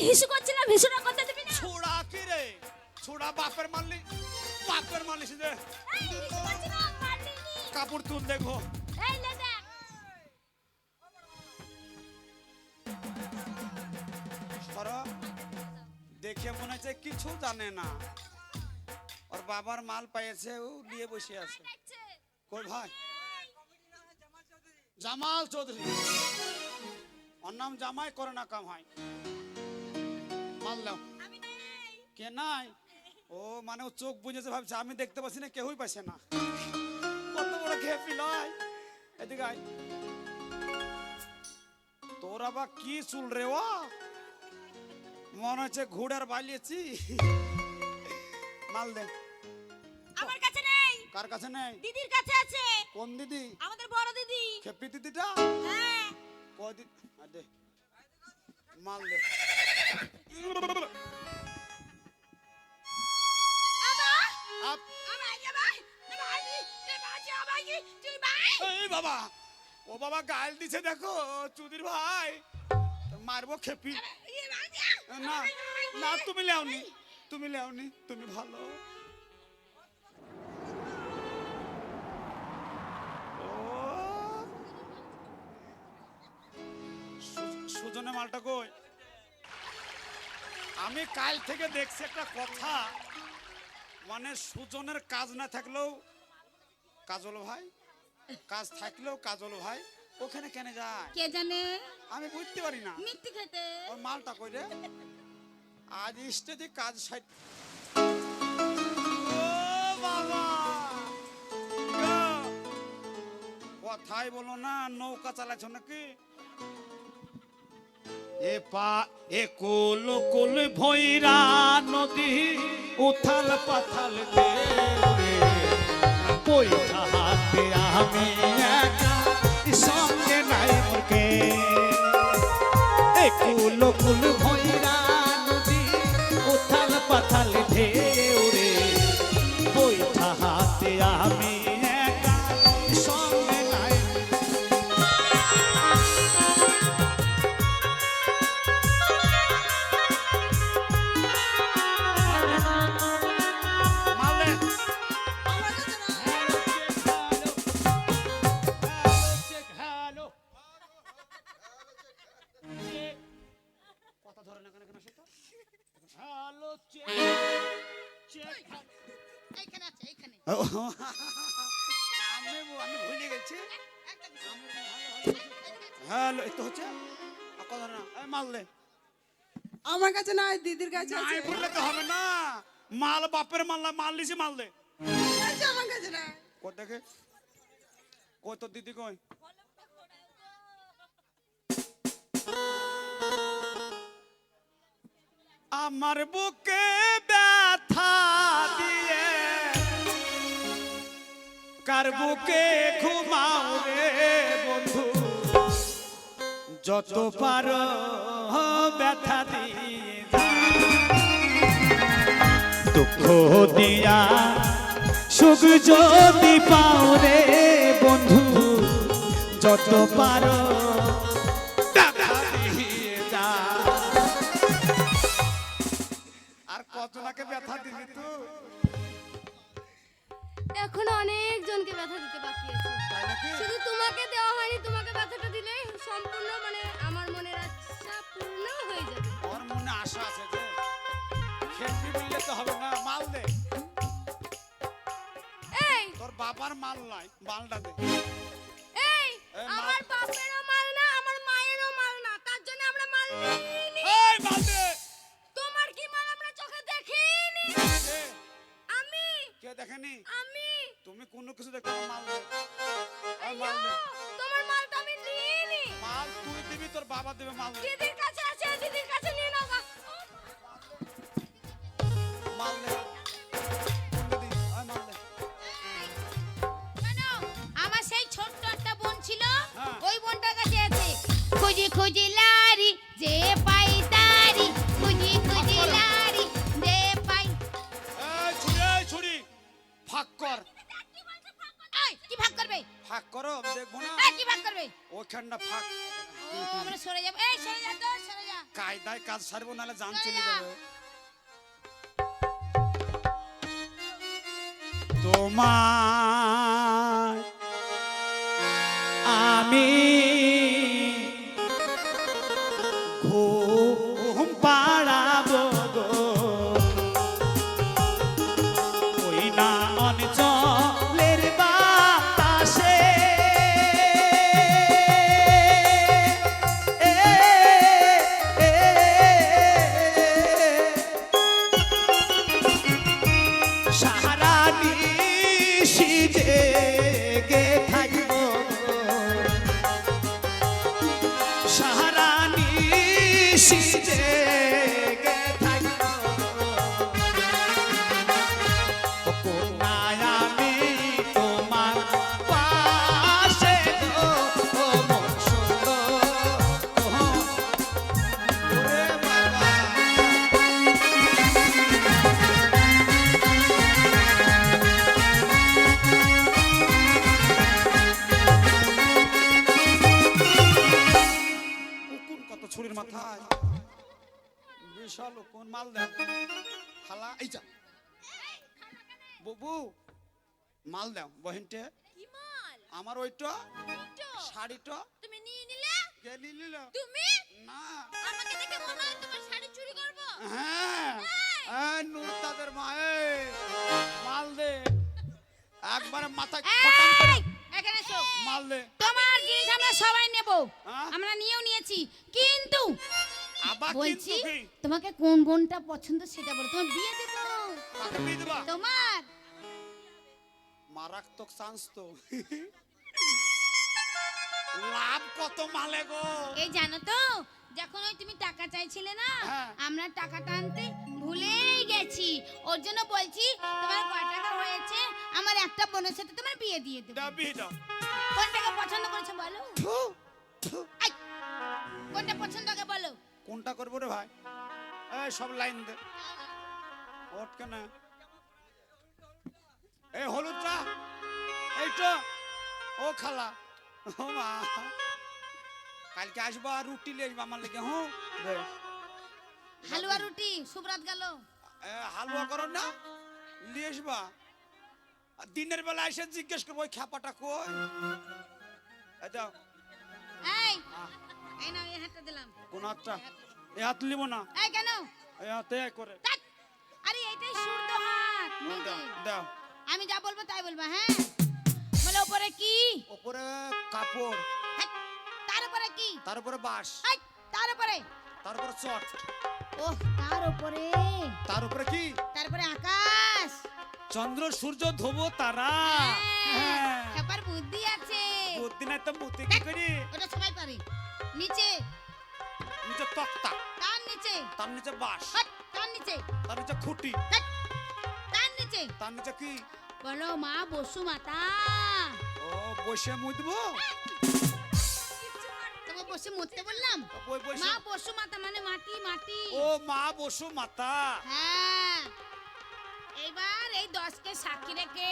হিসু করছিলাম, হিসুটা করতে দিবি না। ছোড়া কি রে? ছোড়া বাপের মারলি, বাপের মারলিস রে। এই হিসু করছিলাম, মারলিনি। কাপড় তুল দেখো। এই লে দেখ। সরো, দেখে মনে হচ্ছে কিছু জানে না। ওর বাবার মাল পাইছে, ও নিয়ে বসে আছে। কই ভাই? জামাল চৌধুরী। ওর নাম জামাই করে না কাম হয়। মানলাম। কে নাই? ও মানে ও চোখ বুঝেছে, ভাবছে আমি দেখতে পাচ্ছি না, কেউই পাচ্ছে না। কত বড় খেয়ে পিলাই। এদিকে আয়। তোর আবার কি চুল রে? ও মনে হচ্ছে ঘোড়ার বালিয়েছি। মাল দে। আমার কাছে নেই। কার কাছে নেই? দিদির কাছে আছে। কোন দিদি? আমাদের বড় দিদি। খেপি দিদিটা? হ্যাঁ। কয় দিদি? দে মাল দে। এই বাবা, ও বাবা গাল দিছে দেখো চুদির ভাই, মারবো খেপি। না না, তুমি লেওনি, তুমি লেওনি, তুমি ভালো। সুজনে মালটা কই? আমি কাল থেকে দেখছি একটা কথা, মানে সুজনের কাজ না থাকলেও কাজল ভাই, কাজ থাকলেও কাজল ভাই ওখানে কেন যায় কে জানে, আমি বুঝতে পারি না। মিথ্যে খেতে ওর মালটা কই রে? আজ স্টেজে কাজ সাইড। ও বাবা, কথাই বলো না, নৌকা চালাচ্ছ নাকি? এ পা এ কোল কোল ভৈরা নদী উথাল পাথাল পয়সা হাতে আমি একা, সঙ্গে নাই ওকে। এ কোল কোল ভৈরা নদী উথাল পাথাল ঢেউ রে, পয়সা হাতে আমি একা, সঙ্গে নাই। আমি ভুলে গেছি। হ্যালো, এই তো হচ্ছে কথা না, মারলে আমার কাছে নাই, দিদির কাছে আছে। নাই বললে তো হবে না, মাল বাপের মাল না, মাল লিছি মাল দে। আছে আমার কাছে নাই। কই দেখে, কই তোর দিদি কই? আমার বুকে ব্যথা দিয়ে কার বুকে ঘুমাও রে বন্ধু, যত পারো ব্যথা দিয়ে দুঃখ দিয়া সুখ যদি পাও রে বন্ধু, যত পারো ব্যথা দিয়ে যা। আর কতজনকে ব্যথা দিবি তুই? এখন অনেক জনকে ব্যথা দিতে বাকি আছে। তাই নাকি? শুধু তোমাকে দেওয়া হয়নি, তোমাকে ব্যথাটা দিলে সম্পূর্ণ মানে আমার মনের আশা পূর্ণ হয়ে যাবে। ওর মনে আশা আছে যে খেপি বললে তো হবে না, মাল দে। এই তোর বাবার মাল নাই, মালটা দে। এই এই মাল- আমার বাপেরও মাল না, আমার মায়েরও মাল না, তার জন্য আমরা মাল নিইনি। এই মাল দে। তোমার কি মাল আমরা চোখে দেখিনি? কে? আমি কে দেখেনি? আমি তুমি কোনো কিছু দেখো না, মাল দে। এই মাল দে। তোমার মালটা আমি নিইনি। মাল তুই দিবি, তোর বাবা দেবে, মাল দে। দিদির কাছে আছে, দিদির কাছে নিয়ে নাও গা। মাল দে। কোন দিদি? এই মাল দে। জানো, আমার সেই ছোট্ট একটা বোন ছিল, হ্যাঁ। ওই বোনটার কাছে আছে। খুঁজি খুঁজি লারি যে পাই তারি, খুঁজি খুঁজি লারি যে পাই। এই ছুরি, এই ছুরি ফাঁক কর। এই কি ভাগ করবে? ফাঁক করো, আমি দেখবো না। এই কি ভাগ করবে? ওখানটা ফাঁক। ও আমরা সরে যাব। এই সরে যা তো, সরে যা। কায়দায় কাজ সারবো, নাহলে জান চলে যাবে। তোমার আমি ঘুম পাড়াবো গো, ওই না অঞ্চলের বাতাসে। সাহারা নিশি জেগে থাকবো, সাহারা নিশি জেগে থাকবো, ও কোনায় আমি তোমার পাশে গো, ও মন সুন্দর, ওরে বাবা। উকুন কত ছুরির মাথায়, বিশাল উকুন। মাল দেন খালা, এই যা বুবু, মাল দাও বহিনটে। কি মাল? আমার ওইটা তো শাড়িটা তুমি নিয়ে নিলে? কে নিল? তুমি না, আমাকে দেখে মনে হয় তোমার শাড়ি চুরি করব? হ্যাঁ নূর তাদের মা, এই মাল দে একবারে মাথায় খটাম করে, এই এখানে এসো। মাল দে। তোমার জিনিস আমরা সবাই নেব, হ্যাঁ? আমরা নিয়েও নিয়েছি, কিন্তু আবার বলছি কিন্তু কি? তোমাকে কোন বোনটা পছন্দ সেটা বলো, তোমার বিয়ে দেবো। কাকে বিয়ে দিবা? তোমার মারাত্মক চান্স তো। লাভ কত মালে গো। এই জানো তো, যখন ওই তুমি টাকা চাইছিলে না, হ্যাঁ। আমরা টাকাটা আনতে ভুলেই গেছি, ওর জন্য বলছি তোমার কয় টাকা হয়েছে, আমার একটা বোনের সাথে তোমার বিয়ে দিয়ে দেবো। দাও বিয়ে দাও। কোন টাকা পছন্দ করেছো বলো? থু, থু। এই, কোনটা পছন্দ আগে বলো। কোনটা করবো রে ভাই? এই সব লাইন দে, ওট কেন? এই হলুদটা, এইটা, ও খালা, ও মা, কালকে আসবা আর রুটি নিয়ে আসবা আমার লেগে। হুঁ বেশ। হালুয়া রুটি সুব্রাত গেল। হালুয়া করো না, নিয়ে আসবা। আর দিনের বেলা এসে জিজ্ঞেস করবো ওই খ্যাপাটা কই। এই দাও। এই এই নাও, এই হাতটা দিলাম। কোন হাতটা? এই হাত নিব না, এই কেন? এই হাতে করে ধ্যাৎ, আরে এইটাই শুদ্ধ হাত। দাও, দাও। আমি যা বলবো তাই বলবা, হ্যাঁ? বলো উপরে কি? উপরে কাপড়, হ্যাট, তার উপরে কি? তার উপরে বাঁশ, হাট, তার উপরে। তার উপরে চট, ওহ, তার উপরে। তার উপরে কি? তারপরে আকাশ। চন্দ্র সূর্য ধ্রুব তারা। হ্যাঁ, ব্যাপার বুদ্ধি আছে। বুদ্ধি নাই তো বুদ্ধি কি করি? ওটা সবাই পারে। নিচে, নিচে তক্তা, তার নিচে। তার নিচে বাঁশ, হাট, তার নিচে। তার নিচে খুঁটি, হাট, তার নিচে। তার নিচে কি? বলো মা বসু মাতা। ও বসে মুদবো। তোমাকে বসে মরতে বললাম? ওই বসে, মা বসু মাতা মানে মাটি, মাটি। ও মা বসু মাতা। হ্যাঁ, এইবার এই 10কে সাক্ষী রেখে,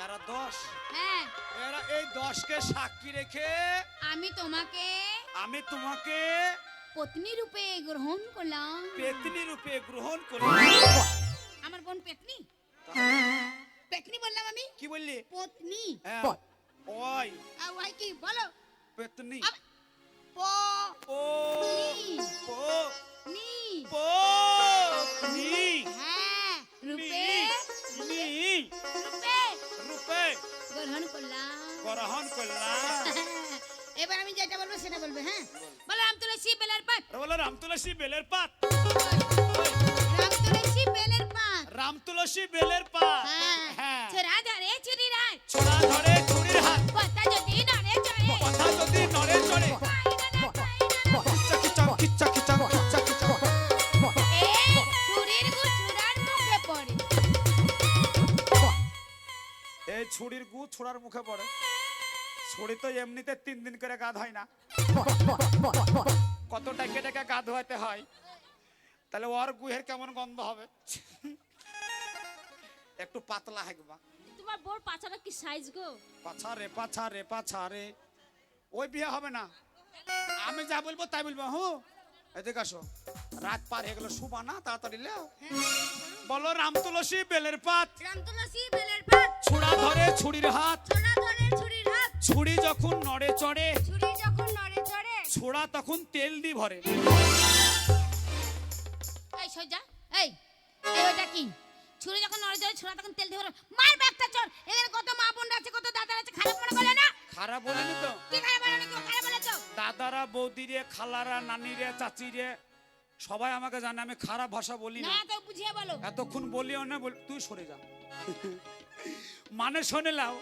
এরা 10, হ্যাঁ, এরা এই 10কে সাক্ষী রেখে আমি তোমাকে আমি তোমাকে পত্নী রূপে গ্রহণ করলাম। পেতনি রূপে গ্রহণ করি। আমার বোন পেতনি? পেতনি বললাম আমি? কি বললি? পত্নী। হ্যাঁ, ওই আর ওই কি বলো? পেতনি। প ও নি। ও নি। ও নি হ্যাঁ, রূপে নি রূপে রূপে গ্রহণ করলাম। গ্রহণ করলাম। এবার আমি যেটা বলবো সেটা বলবে, হ্যাঁ? বলো রাম তুলসী বেলের পাত। বলো রাম তুলসী বেলের পাত। রাম তুলসী বেলের পাত। রাম তুলসী বেলের পাত। হ্যাঁ, হ্যাঁ, ছোড়া ধরে চুরি রায়, ছোড়া ধরে চুরির হাত, কথা যদি নড়ে চড়ে, কথা যদি নড়ে চড়ে, কিচ্চা কিচ্চা কিচ্চা কিচ্চা কিচ্চা কিচ্চা। এই চুরির গু চূড়ার মুখে পড়ে। এই ছুরির গু ছোড়ার মুখে পড়ে। ছুরি তো এমনিতে 3 দিন করে গা ধোয় না, কত টাকা টাকা গা ধোয়াতে হয়। তাহলে ওর গুহের কেমন গন্ধ হবে? একটু পাতলা হাঁকবা। তোমার বোর পাছাটা কি সাইজ গো? পাছারে পাছারে পাছারে, ওই বিয়ে হবে না। আমি যা বলবো তাই বলবো। হুঁ, এদিকে আসো, রাত পার হয়ে গেল, শুবা না, তাড়াতাড়ি লেও। বলো রাম তুলসী বেলের পাত, রাম তুলসী বেলের পাত, ছুড়া ধরে ছুরির হাত, ছোড়া ধরে ছুরির হাত, ছুরি যখন নড়ে চড়ে, ছুরি যখন নড়ে চড়ে, ছোড়া তখন তেল দি ভরে। এই সজ্জা, এই এই ওটা কি? ছুরি যখন নড়ে চড়ে, ছোড়া তখন তেল দিয়ে ভরে। মার ব্যাগটা চোর। এখানে কত মা বোন আছে, কত দাদা আছে, খারাপ মনে করলে না? খারাপ বলিনি তো। কি খারাপ বলে নাকি? খারাপ বলেছো? দাদারা, বৌদিরে, খালারা, নানিরে, চাচিরে সবাই আমাকে জানে আমি খারাপ ভাষা বলি না না। তো বুঝিয়ে বলো। এতক্ষণ বলিও না, তুই সরে যা। মানে শোনে লাও,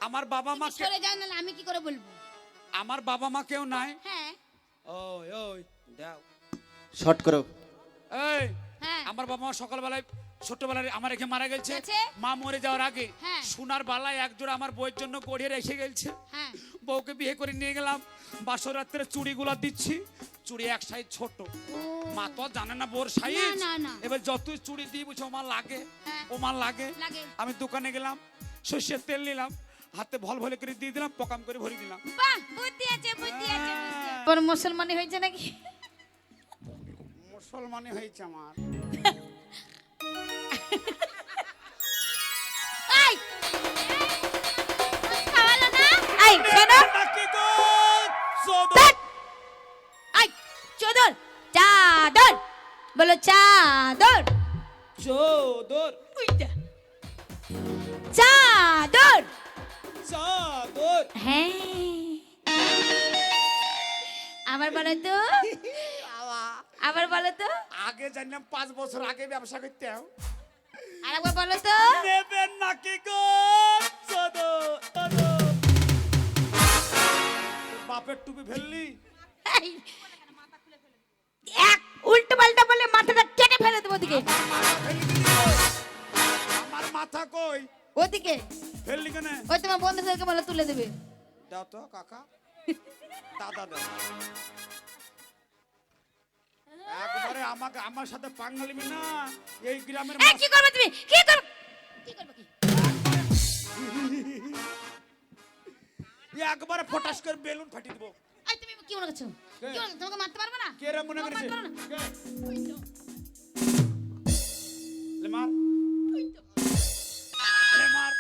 আমার বাবা মা সরে যাও, না আমি কি করে বলবো? আমার বাবা মা কেউ নাই। হ্যাঁ ওই ওই দাও শর্ট করো। এই হ্যাঁ আমার বাবা মা সকালবেলায় ছোটবেলায় আমার রেখে মারা গেছে। গেছে? মা মরে যাওয়ার আগে হ্যাঁ। সোনার বালায় একজোড়া আমার বউয়ের জন্য গড়িয়ে রেখে গেছে। হ্যাঁ বউকে বিয়ে করে নিয়ে গেলাম, বাসর রাত্রে চুড়িগুলা দিচ্ছি, চুড়ি এক সাইজ ছোট, মা তো আর জানে না বোর সাইজ। না, না। এবার যতই চুড়ি দিই বুঝছো ও মা লাগে, হ্যাঁ। ও মা লাগে। লাগে। আমি দোকানে গেলাম, সর্ষের তেল নিলাম, হাতে ভল ভলে করে দিয়ে দিলাম, পকাম করে ভরে দিলাম। বাহ, বুদ্ধি আছে, বুদ্ধি আছে। হ্যাঁ। তোর মুসলমানি হয়েছে নাকি? মুসলমানি হয়েছে আমার। এই খাওয়ালো না? এই শোনো, নাকি গো, চোদন। ধ্যাৎ। এই চোদর, চাদর বলো, চাদর। চোদর, উইটা। চাদর। চাদর। হ্যাঁ আবার বলো তো, আবার বলো তো, আগে জানলাম 5 বছর আগে ব্যবসা করতাম। আরেকবার বলো তো। নেবেন নাকি গো, চোদর, চোদর। বাপের টুপি ফেললি? এই, এক উল্টো পাল্টা বলে মাথাটা কেটে ফেলে দেবো ওদিকে, আমার মাথা কই ওদিকে। ফেললি কেন? ওই তোমার বন্ধুদেরকে বলে তুলে দেবে। দাও তো কাকা, দাদা দাও। একবারে আমাকে আমার সাথে পাঙ্গালিবি না, এই গ্রামের এই কি করবে তুমি? কি করবে? কি করবে কি? একবারে ফটাস করে বেলুন ফাটিয়ে দেবো। এই তুমি কি মনে করছো? কি মনে করছো? তোমাকে মারতে পারবে না? কে রে মনে তোমাকে করেছে? মারতে পারবে না? লে মার, লে মার।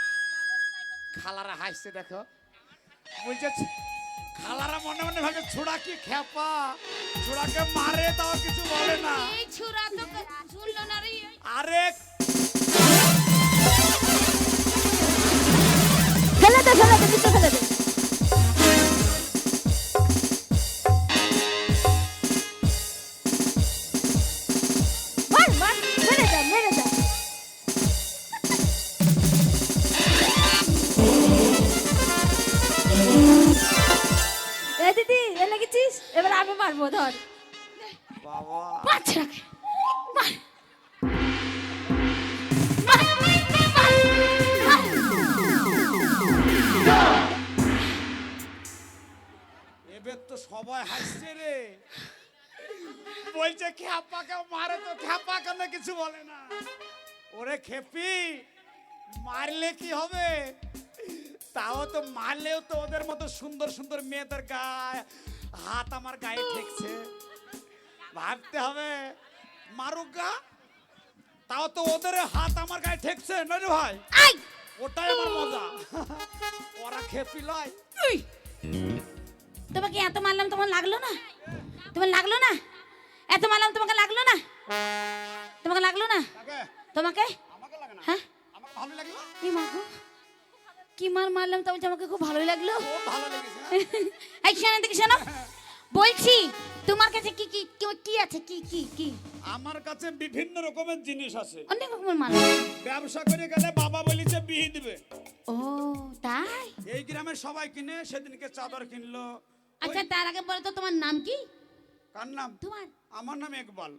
খালারা হাসছে দেখো, বলছে খালারা মনে মনে ভাবে ছোড়া কি খেপা, ছোড়াকে মারে তাও কিছু বলে না। এই ছুরা তো শুনলো না রে। আরে ফেলে দে, ফেলে দে, কিছু ফেলে দে। মার, মার, মেরে দে, মেরে দে। এ দিদি, এ লেগেছিস? এবার আমি মারবো, ধর। বাবা, মার ছেড়াকে, মার। মার, মার, মার। এবার তো সবাই হাসছে রে, বলছে খেপাকে মারে তো খেপা কেন কিছু বলে না। ওরে খেপি, মারলে কি হবে? তাও তো মারলেও তো ওদের মতো সুন্দর সুন্দর মেয়েদের গায়ে হাত আমার গায়ে ঠেকছে, ভাবতে হবে মারুক গা, তাও তো ওদের হাত আমার গায়ে ঠেকছে না রে ভাই, আই, ওটাই আমার মজা। ওরা খেপি লয়। উই। তোমাকে এত মারলাম, তোমার লাগলো না? তোমার লাগলো না? এত মারলাম, তোমাকে লাগলো না? তোমাকে লাগলো না? লাগে? তোমাকে? আমাকে লাগে না, হ্যাঁ? আমাকে ভালো লাগলো, এই মা গো, কি মার মারলাম, তো আমাকে খুব ভালোই লাগলো। খুব ভালো লেগেছে। এই শোনো, দেখি শোনো, বলছি তোমার কাছে কি কি কি- কি আছে? কি কি কি? আমার কাছে বিভিন্ন রকমের জিনিস আছে। অনেক রকমের মাল। ব্যবসা করে গেলে বাবা বলেছে বিহি দিবে। ও তাই? এই গ্রামের সবাই কিনে, সেদিনকে চাদর কিনলো। আচ্ছা তার আগে বলো তো তোমার নাম কি? কার নাম? তোমার আমার নাম ইকবাল।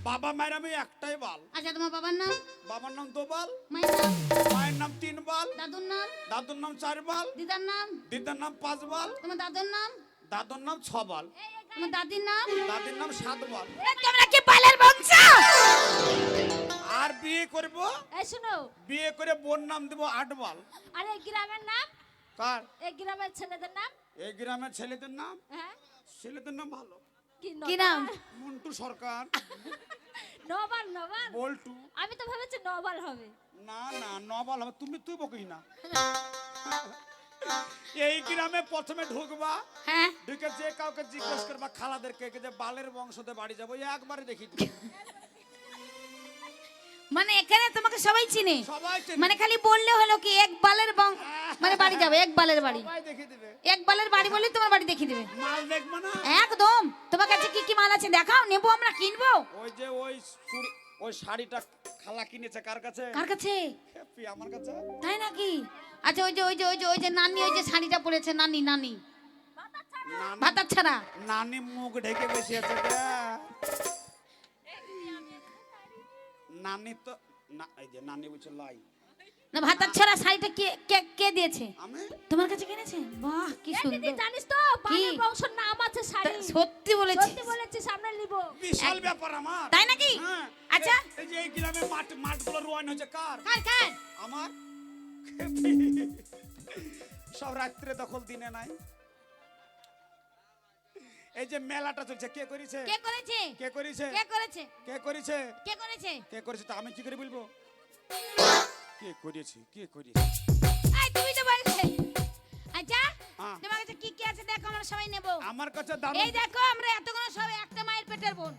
বাবা মায়ের আমি একটাই বাল। আচ্ছা তোমার বাবার নাম? বাবার নাম 2 বাল, মায়ের নাম? মায়ের নাম 3 বাল, দাদুর নাম? দাদুর নাম 4 বাল, দিদার নাম? দিদার নাম 5 বাল, তোমার দাদুর নাম? দাদুর নাম 6 বাল, তোমার দাদির নাম? দাদির নাম 7 বাল। তোমরা কি বালের বংশ? আর বিয়ে করব, এই শোনো, বিয়ে করে বোন নাম দেব 8 বাল। আর এই গ্রামের নাম, কার? এই গ্রামের ছেলেদের নাম, এই গ্রামের ছেলেদের নাম হ্যাঁ ছেলেদের নাম ভালো। কি নাম? মন্টু সরকার, নবাল নবাল বল্টু। আমি তো ভেবেছি নবাল হবে। না না, নবাল হবে। তুই বকিস না। এই গ্রামে প্রথমে ঢুকবা, হ্যাঁ ঢুকে যে কাউকে জিজ্ঞেস করবা খালাদেরকে যে বালের বংশতে বাড়ি যাবো, একবারে দেখি দিবে। মানে এখানে তোমাকে সবাই চিনে, সবাই চেনে। মানে খালি বললে হলো কি এক বালের মানে বাড়ি যাবে, এক বালের বাড়ি, সবাই দেখে দিবে। এক বালের বাড়ি বললে তোমার বাড়ি দেখিয়ে দেবে। মাল দেখবা না? একদম। তোমার কাছে কি কি মাল আছে দেখাও, নেবো আমরা, কিনবো। ওই যে ওই শাড়িটা খালা কিনেছে কার কাছে? কার কাছে? হ্যাপি আমার কাছে। তাই নাকি? আচ্ছা ওই যে নানি ওই যে শাড়িটা পরেছে, নানি নানি ভাতার ছাড়া। নানি মুখ ঢেকে বসে আছে রে। নানি তো না, এই যে নানি বলছে লাই না, ভাতার ছাড়া শাড়িটা কে কে কে দিয়েছে? আমি। তোমার কাছে কিনেছে? বাহ কি দিদি সুন্দর। জানিস তো বালের বংশের নাম আছে শাড়ি। সত্যি বলেছি, সত্যি বলেছি, সামনে নিব। বিশাল ব্যাপার আমার। তাই নাকি? হ্যাঁ। আচ্ছা এই যে এই গ্রামে মাঠগুলো রোয়ান হয়েছে কার? কার? আমার। সব রাত্রে দখল দিনে নাই। এই যে মেলাটা চলছে কে করেছে? কে করেছে? কে করেছে? কে করেছে? কে করেছে? কে করেছে? কে করেছে তা আমি কি করে বলবো? কে করেছে? কে করেছে? এই তুমি তো বললে। আচ্ছা হ্যাঁ। তোমার কাছে কি কি আছে দেখো, আমরা সবাই নেব। আমার কাছে দারুণ এই দেখো আমরা এতগুলো সব একটা মায়ের পেটের বোন,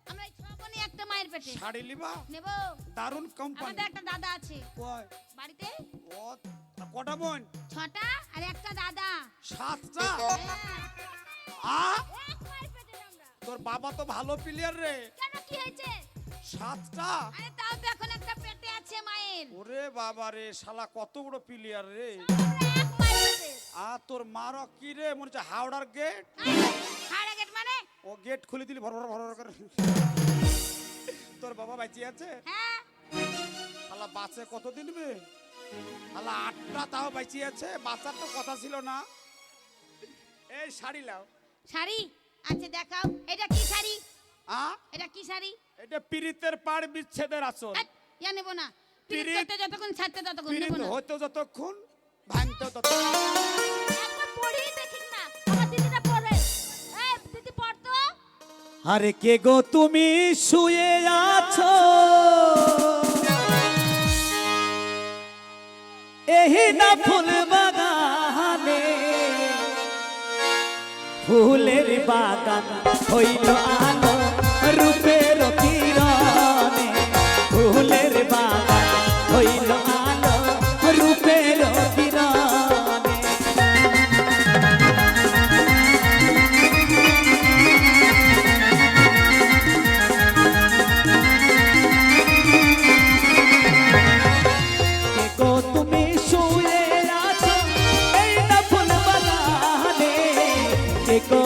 আমরা এই সবনি একটা মায়ের পেটে শাড়ি লিবা, নেব। দারুণ কোম্পানি। আমাদের একটা দাদা আছে কয় বাড়িতে, ও কটা বোন? 6টা আর একটা দাদা। 7টা। হ্যাঁ। এক মায়ের পেটে আমরা। তোর বাবা তো ভালো প্লেয়ার রে। কেন কি হয়েছে? 7টা। আরে তাও তো এখন একটা পেটে আছে মায়ের। ওরে বাবা রে, শালা কত বড় প্লেয়ার রে। আমরা এক মায়ের পেটে। তোর মার কি রে, মনে হচ্ছে হাওড়ার গেট। হাড়া গেট মানে? ও গেট খুলে দিলি ভর ভর ভর ভর করে। তোর বাবা বাঁচিয়ে আছে? হ্যাঁ। শালা বাঁচে কতদিন বে? শালা 8টা তাও বাঁচিয়ে আছে, বাঁচার তো কথা ছিল না। এই শাড়ি লাও। শাড়ি? আচ্ছা দেখাও, এটা কি শাড়ি? এটা কি শাড়ি? এটা পিরিতের পাড় বিচ্ছেদের আসল। ইয়া নেব না। পিরিত পিরিত- করতে যতক্ষণ ছাড়তে ততক্ষণ নেব পিরিত না। হইতো যতক্ষণ, ভাঙতো ততক্ষণ। একবার পড়েই দেখিস না। আমার দিদিটা পড়ে। এই দিদি পড়তো। আরে কে গো তুমি শুয়ে আছো এহি না ফুল বাগানে, ফুলের বাগান হইল আলো রূপের কিরণে, ফুলের বাগান হইল আলো রূপের কিরণে। কে গো তুমি শুয়ে আছো এই না ফুল বাগানে, কে গো